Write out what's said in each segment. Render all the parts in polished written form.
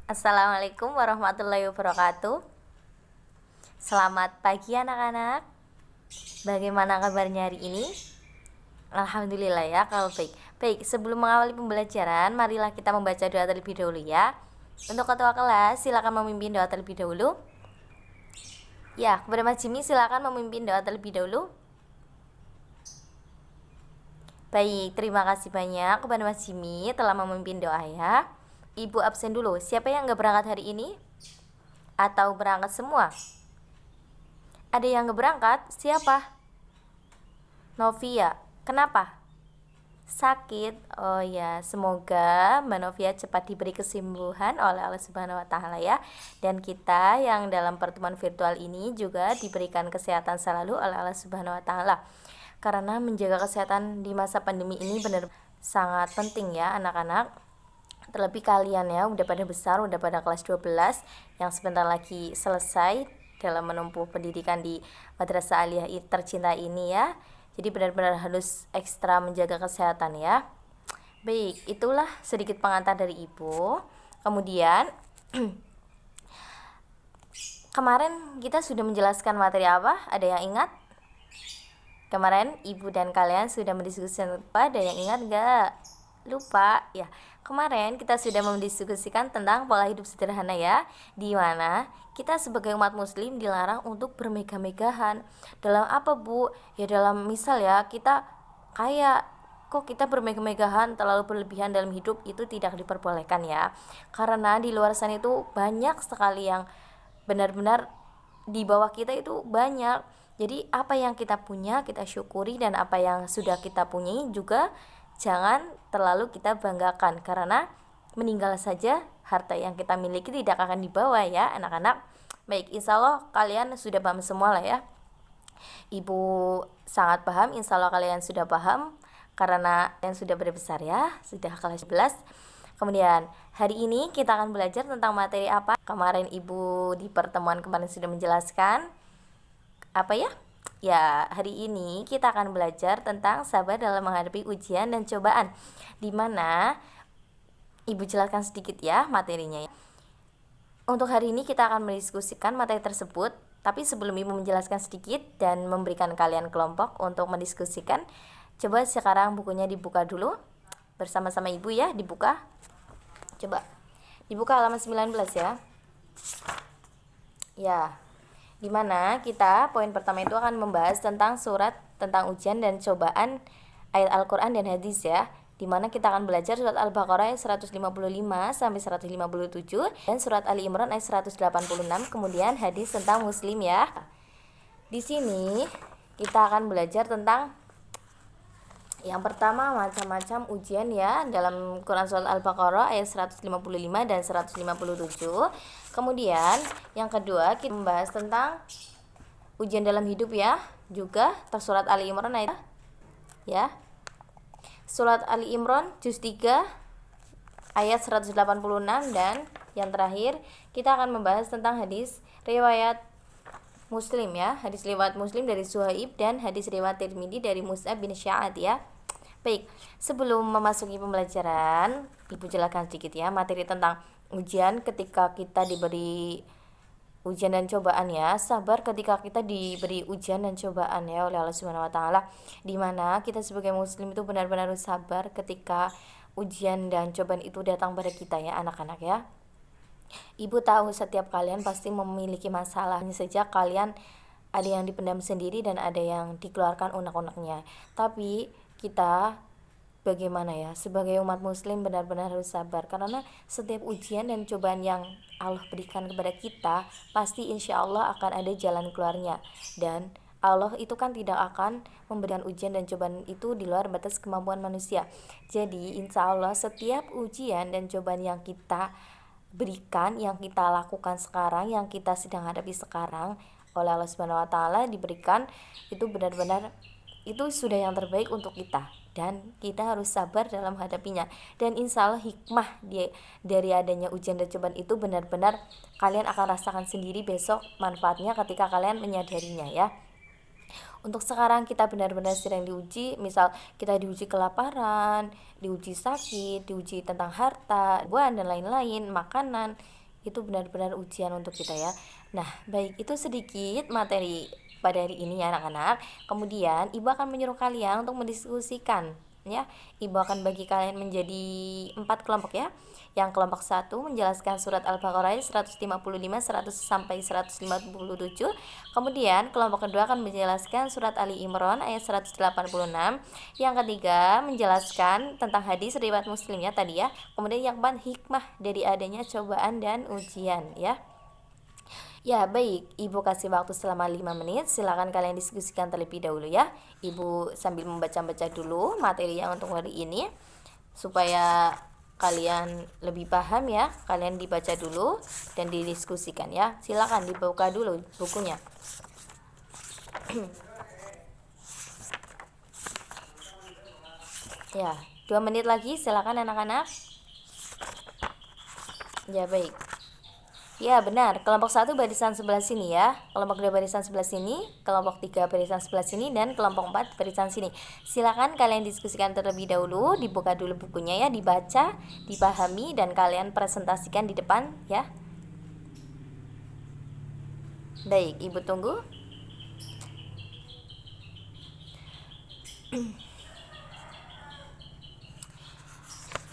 Assalamualaikum warahmatullahi wabarakatuh. Selamat pagi anak-anak. Bagaimana kabarnya hari ini? Alhamdulillah ya kalau baik. Baik, sebelum mengawali pembelajaran, marilah kita membaca doa terlebih dahulu ya. Untuk ketua kelas, silakan memimpin doa terlebih dahulu. Ya, kepada Mas Jimmy silakan memimpin doa terlebih dahulu. Baik, terima kasih banyak kepada Mas Jimmy telah memimpin doa ya. Ibu absen dulu. Siapa yang nggak berangkat hari ini? Atau berangkat semua? Ada yang nggak berangkat? Siapa? Novia. Kenapa? Sakit. Oh ya, semoga Mbak Novia cepat diberi kesembuhan oleh Allah Subhanahu wa taala ya. Dan kita yang dalam pertemuan virtual ini juga diberikan kesehatan selalu oleh Allah Subhanahu wa taala. Karena menjaga kesehatan di masa pandemi ini benar sangat penting ya anak-anak. Terlebih kalian ya udah pada besar, udah pada kelas 12 yang sebentar lagi selesai dalam menempuh pendidikan di Madrasah Aliyah tercinta ini ya. Jadi benar-benar harus ekstra menjaga kesehatan ya. Baik, itulah sedikit pengantar dari Ibu. Kemudian kemarin kita sudah menjelaskan materi apa? Ada yang ingat? Kemarin Ibu dan kalian sudah mendiskusikan apa? Ada yang ingat gak? Lupa ya. Kemarin kita sudah mendiskusikan tentang pola hidup sederhana ya, di mana kita sebagai umat muslim dilarang untuk bermegah-megahan. Dalam apa Bu? Ya dalam misal ya, kita kayak kok kita bermegah-megahan terlalu berlebihan dalam hidup, itu tidak diperbolehkan ya. Karena di luar sana itu banyak sekali yang benar-benar di bawah kita itu banyak. Jadi apa yang kita punya kita syukuri, dan apa yang sudah kita punyai juga jangan terlalu kita banggakan, karena meninggal saja harta yang kita miliki tidak akan dibawa ya anak-anak. Baik, insya Allah kalian sudah paham semua lah ya. Ibu sangat paham, insya Allah kalian sudah paham karena kalian sudah berbesar ya, sudah kelas 11. Kemudian hari ini kita akan belajar tentang materi apa? Kemarin Ibu di pertemuan kemarin sudah menjelaskan apa ya? Ya, hari ini kita akan belajar tentang sabar dalam menghadapi ujian dan cobaan, dimana Ibu jelaskan sedikit ya materinya ya. Untuk hari ini kita akan mendiskusikan materi tersebut, tapi sebelum Ibu menjelaskan sedikit dan memberikan kalian kelompok untuk mendiskusikan, coba sekarang bukunya dibuka dulu bersama-sama Ibu ya, dibuka. Coba dibuka halaman 19 ya. Ya, dimana kita poin pertama itu akan membahas tentang surat tentang ujian dan cobaan, ayat Al-Quran dan hadis ya, dimana kita akan belajar surat Al-Baqarah ayat 155 sampai 157 dan surat Ali Imran ayat 186, kemudian hadis tentang muslim ya. Di sini kita akan belajar tentang yang pertama macam-macam ujian ya dalam Quran surat Al-Baqarah ayat 155 dan 157. Kemudian yang kedua kita membahas tentang ujian dalam hidup ya, juga tersurat Ali Imran ayat ya. Surat Ali Imran juz 3 ayat 186, dan yang terakhir kita akan membahas tentang hadis riwayat Muslim ya, hadis riwayat Muslim dari Suhaib dan hadis riwayat Tirmidzi dari Mus'ab bin Sya'ad ya. Baik, sebelum memasuki pembelajaran, Ibu jelaskan sedikit ya materi tentang ujian ketika kita diberi ujian dan cobaan ya. Sabar ketika kita diberi ujian dan cobaan ya oleh Allah Subhanahu wa taala, dimana kita sebagai muslim itu benar-benar harus sabar ketika ujian dan cobaan itu datang pada kita ya anak-anak ya. Ibu tahu setiap kalian pasti memiliki masalah, hanya saja kalian ada yang dipendam sendiri dan ada yang dikeluarkan unek-uneknya. Tapi kita bagaimana ya, sebagai umat muslim benar-benar harus sabar, karena setiap ujian dan cobaan yang Allah berikan kepada kita pasti insya Allah akan ada jalan keluarnya, dan Allah itu kan tidak akan memberikan ujian dan cobaan itu di luar batas kemampuan manusia. Jadi insya Allah setiap ujian dan cobaan yang kita berikan, yang kita lakukan sekarang, yang kita sedang hadapi sekarang oleh Allah Subhanahu wa taala diberikan, itu benar-benar itu sudah yang terbaik untuk kita, dan kita harus sabar dalam menghadapinya. Dan insya Allah hikmah dari adanya ujian dan cobaan itu benar-benar kalian akan rasakan sendiri besok manfaatnya ketika kalian menyadarinya ya. Untuk sekarang kita benar-benar sedang diuji, misal kita diuji kelaparan, diuji sakit, diuji tentang harta, buah dan lain-lain, makanan, itu benar-benar ujian untuk kita ya. Nah, baik, itu sedikit materi pada hari ini ya anak-anak. Kemudian ibu akan menyuruh kalian untuk mendiskusikan ya. Ibu akan bagi kalian menjadi 4 kelompok ya. Yang kelompok 1 menjelaskan surat Al-Baqarah 155 100 sampai 157. Kemudian kelompok kedua akan menjelaskan surat Ali Imran ayat 186. Yang ketiga menjelaskan tentang hadis riwayat Muslim ya tadi ya. Kemudian yang keempat hikmah dari adanya cobaan dan ujian ya. Ya baik, Ibu kasih waktu selama 5 menit. Silakan kalian diskusikan terlebih dahulu ya. Ibu sambil membaca-baca dulu materi yang untuk hari ini supaya kalian lebih paham ya. Kalian dibaca dulu dan didiskusikan ya. Silakan dibuka dulu bukunya. Ya, 2 menit lagi silakan anak-anak. Ya baik. Ya benar, kelompok 1 barisan sebelah sini ya, kelompok 2 barisan sebelah sini, kelompok 3 barisan sebelah sini, dan kelompok 4 barisan sini. Silakan kalian diskusikan terlebih dahulu, dibuka dulu bukunya ya, dibaca, dipahami, dan kalian presentasikan di depan ya. Baik, Ibu tunggu.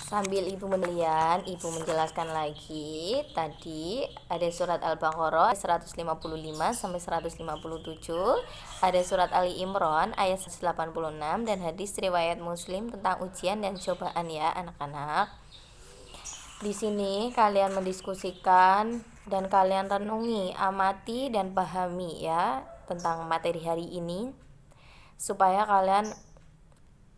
Sambil Ibu melihat, Ibu menjelaskan lagi. Tadi ada surat Al-Baqarah 155 sampai 157, ada surat Ali Imran ayat 186, dan hadis riwayat Muslim tentang ujian dan cobaan ya anak-anak. Di sini kalian mendiskusikan dan kalian renungi, amati dan pahami ya tentang materi hari ini supaya kalian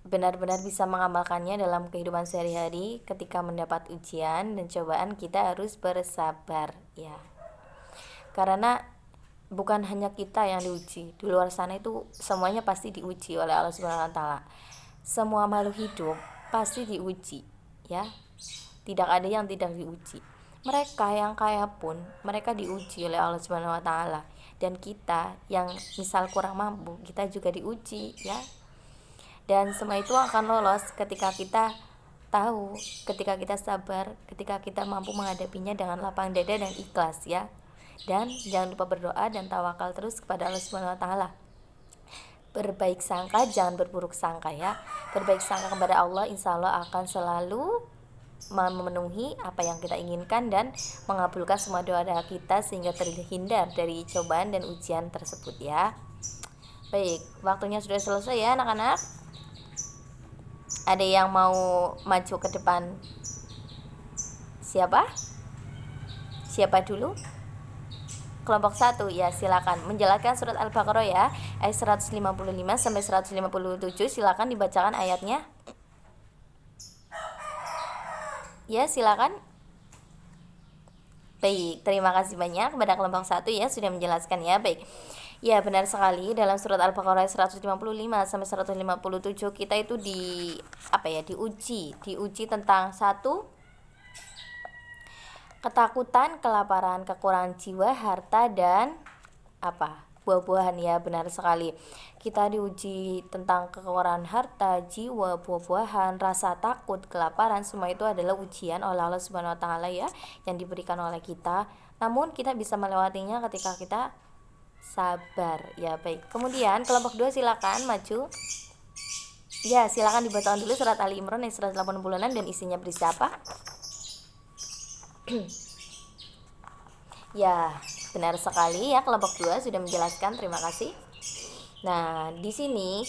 benar-benar bisa mengamalkannya dalam kehidupan sehari-hari. Ketika mendapat ujian dan cobaan, kita harus bersabar ya. Karena bukan hanya kita yang diuji, di luar sana itu semuanya pasti diuji oleh Allah Subhanahu wa taala. Semua makhluk hidup pasti diuji ya. Tidak ada yang tidak diuji. Mereka yang kaya pun mereka diuji oleh Allah Subhanahu wa taala, dan kita yang misal kurang mampu, kita juga diuji ya. Dan semua itu akan lolos ketika kita tahu, ketika kita sabar, ketika kita mampu menghadapinya dengan lapang dada dan ikhlas ya. Dan jangan lupa berdoa dan tawakal terus kepada Allah Subhanahu wa taala. Berbaik sangka, jangan berburuk sangka ya. Berbaik sangka kepada Allah, insya Allah akan selalu memenuhi apa yang kita inginkan dan mengabulkan semua doa-doa kita sehingga terhindar dari cobaan dan ujian tersebut ya. Baik, waktunya sudah selesai ya anak-anak. Ada yang mau maju ke depan? Siapa? Siapa dulu? Kelompok 1 ya, silakan menjelaskan surat Al-Baqarah ya, ayat 155 sampai 157. Silakan dibacakan ayatnya. Ya, silakan. Baik, terima kasih banyak kepada kelompok 1 ya sudah menjelaskan ya. Baik. Ya, benar sekali, dalam surat Al-Baqarah 155 sampai 157 kita itu diuji tentang satu, ketakutan, kelaparan, kekurangan jiwa, harta, dan buah-buahan ya. Benar sekali, kita diuji tentang kekurangan harta, jiwa, buah-buahan, rasa takut, kelaparan. Semua itu adalah ujian oleh Allah Subhanahu wa taala ya, yang diberikan oleh kita. Namun kita bisa melewatinya ketika kita sabar ya. Baik, kemudian kelompok 2 silakan maju. Ya, silakan dibacakan dulu surat Ali Imran ayat 186 dan isinya berisi apa? Ya, benar sekali ya, kelompok 2 sudah menjelaskan, terima kasih. Nah, di sini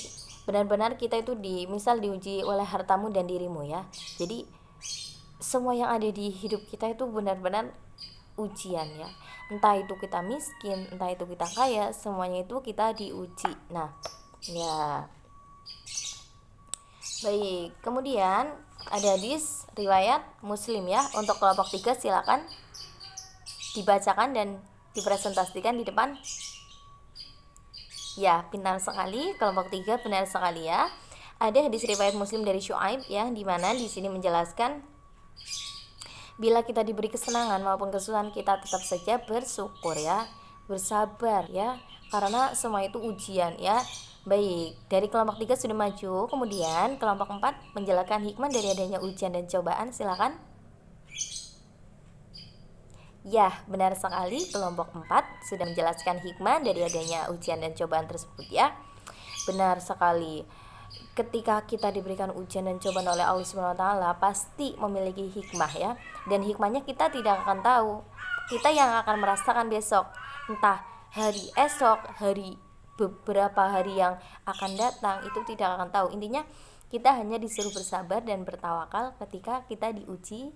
benar-benar kita itu misal diuji oleh hartamu dan dirimu ya. Jadi semua yang ada di hidup kita itu benar-benar ujian ya. Entah itu kita miskin, entah itu kita kaya, semuanya itu kita diuji. Nah, ya. Baik, kemudian ada hadis riwayat Muslim ya. Untuk kelompok 3 silakan dibacakan dan dipresentasikan di depan. Ya, benar sekali, kelompok 3 benar sekali ya. Ada hadis riwayat Muslim dari Syuaib ya, di mana di sini menjelaskan bila kita diberi kesenangan maupun kesusahan, kita tetap saja bersyukur ya, bersabar ya, karena semua itu ujian ya. Baik, dari kelompok 3 sudah maju, kemudian kelompok 4 menjelaskan hikmah dari adanya ujian dan cobaan, silakan. Ya, benar sekali, kelompok 4 sudah menjelaskan hikmah dari adanya ujian dan cobaan tersebut ya. Benar sekali. Ketika kita diberikan ujian dan cobaan oleh Allah Subhanahu wa taala, pasti memiliki hikmah ya. Dan hikmahnya kita tidak akan tahu. Kita yang akan merasakan besok, entah hari esok, beberapa hari yang akan datang, itu tidak akan tahu. Intinya kita hanya disuruh bersabar dan bertawakal ketika kita diuji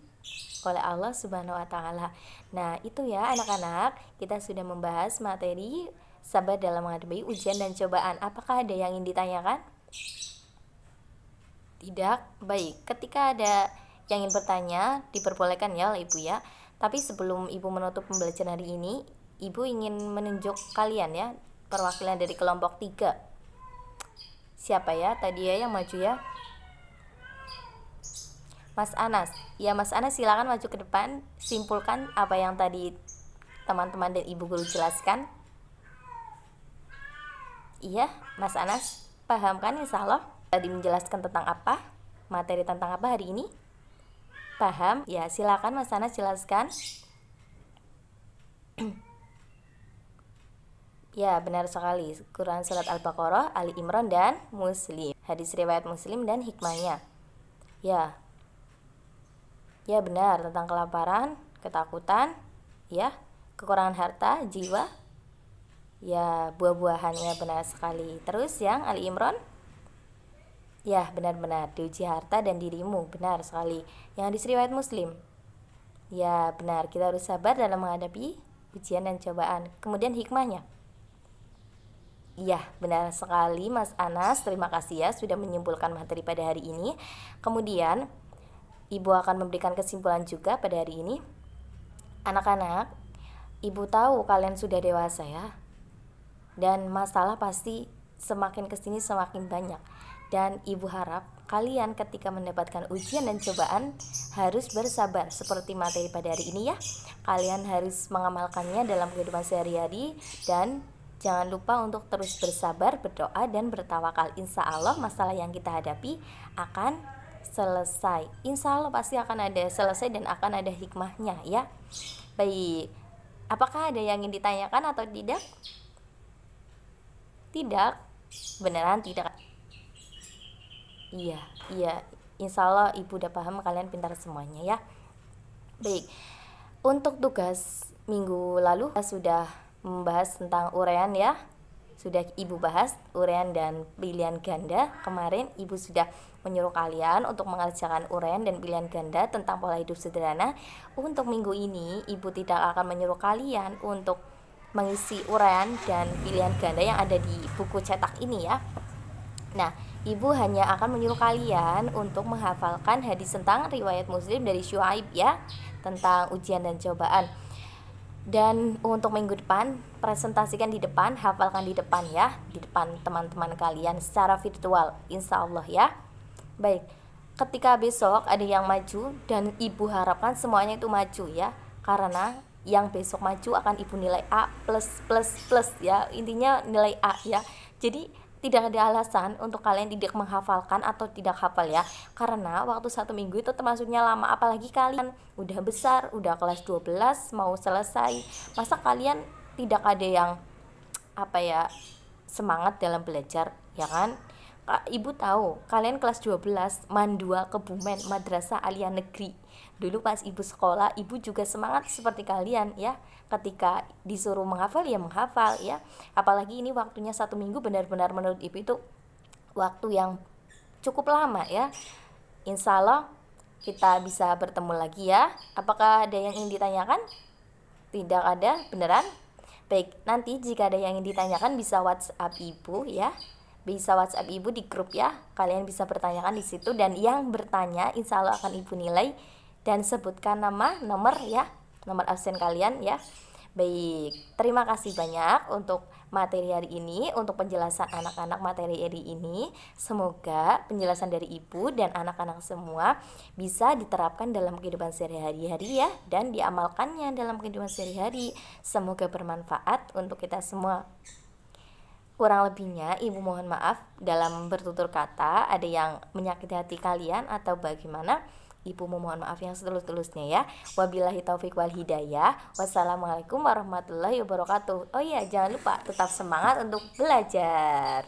oleh Allah Subhanahu wa taala. Nah, itu ya anak-anak, kita sudah membahas materi sabar dalam menghadapi ujian dan cobaan. Apakah ada yang ingin ditanyakan? Tidak? Baik, ketika ada yang ingin bertanya, diperbolehkan ya oleh Ibu ya. Tapi sebelum Ibu menutup pembelajaran hari ini, Ibu ingin menunjuk kalian ya, perwakilan dari kelompok 3. Siapa ya? Tadi ya yang maju ya. Mas Anas. Ya, Mas Anas silakan maju ke depan, simpulkan apa yang tadi teman-teman dan Ibu guru jelaskan. Iya, Mas Anas, paham kan insya Allah? Tadi menjelaskan tentang apa? Materi tentang apa hari ini? Paham? Ya, silakan Mas Anas jelaskan. Ya, benar sekali. Quran surat Al-Baqarah, Ali Imran dan Muslim. Hadis riwayat Muslim dan hikmahnya. Ya. Ya, benar, tentang kelaparan, ketakutan, ya, kekurangan harta, jiwa. Ya, buah-buahannya, benar sekali. Terus yang Ali Imran? Ya, benar-benar diuji harta dan dirimu, benar sekali. Yang hadis riwayat Muslim? Ya, benar, kita harus sabar dalam menghadapi ujian dan cobaan. Kemudian hikmahnya? Iya, benar sekali Mas Anas. Terima kasih ya sudah menyimpulkan materi pada hari ini. Kemudian Ibu akan memberikan kesimpulan juga pada hari ini. Anak-anak, Ibu tahu kalian sudah dewasa ya. Dan masalah pasti semakin kesini semakin banyak. Dan Ibu harap kalian ketika mendapatkan ujian dan cobaan harus bersabar seperti materi pada hari ini ya. Kalian harus mengamalkannya dalam kehidupan sehari-hari dan jangan lupa untuk terus bersabar, berdoa, dan bertawakal. Insya Allah masalah yang kita hadapi akan selesai. Insya Allah pasti akan ada selesai dan akan ada hikmahnya ya. Baik, apakah ada yang ingin ditanyakan atau tidak? Tidak? Beneran tidak? Iya, insya Allah Ibu udah paham, kalian pintar semuanya ya. Baik, untuk tugas minggu lalu kita sudah membahas tentang uraian ya. Sudah Ibu bahas uraian dan pilihan ganda. Kemarin Ibu sudah menyuruh kalian untuk mengerjakan uraian dan pilihan ganda tentang pola hidup sederhana. Untuk minggu ini Ibu tidak akan menyuruh kalian untuk mengisi uraian dan pilihan ganda yang ada di buku cetak ini ya. Nah, Ibu hanya akan menyuruh kalian untuk menghafalkan hadis tentang riwayat Muslim dari Syuaib ya, tentang ujian dan cobaan. Dan untuk minggu depan, presentasikan di depan, hafalkan di depan ya, di depan teman-teman kalian secara virtual, insya Allah ya. Baik, ketika besok ada yang maju dan Ibu harapkan semuanya itu maju ya, karena yang besok maju akan Ibu nilai A plus ya, intinya nilai A ya. Jadi tidak ada alasan untuk kalian tidak menghafalkan atau tidak hafal ya, karena waktu 1 minggu itu termasuknya lama, apalagi kalian udah besar, udah kelas 12 mau selesai, masa kalian tidak ada yang semangat dalam belajar ya kan? Ibu tahu kalian kelas 12 Mandua Kebumen Madrasah Aliyah Negeri. Dulu pas Ibu sekolah, Ibu juga semangat seperti kalian ya. Ketika disuruh menghafal ya menghafal ya. Apalagi ini waktunya 1 minggu, benar-benar menurut Ibu itu waktu yang cukup lama ya. Insya Allah kita bisa bertemu lagi ya. Apakah ada yang ingin ditanyakan? Tidak ada, beneran? Baik, nanti jika ada yang ingin ditanyakan bisa WhatsApp Ibu ya. Bisa WhatsApp Ibu di grup ya. Kalian bisa bertanyakan di situ, dan yang bertanya insya Allah akan Ibu nilai dan sebutkan nomor ya, nomor absen kalian ya. Baik, terima kasih banyak untuk materi hari ini, untuk penjelasan anak-anak materi hari ini. Semoga penjelasan dari Ibu dan anak-anak semua bisa diterapkan dalam kehidupan sehari-hari ya, dan diamalkannya dalam kehidupan sehari-hari. Semoga bermanfaat untuk kita semua. Kurang lebihnya ibu mohon maaf dalam bertutur kata ada yang menyakiti hati kalian atau bagaimana. Ibu memohon maaf yang setulus-tulusnya ya. Wabillahi taufik wal hidayah. Wassalamualaikum warahmatullahi wabarakatuh. Oh iya, jangan lupa tetap semangat untuk belajar.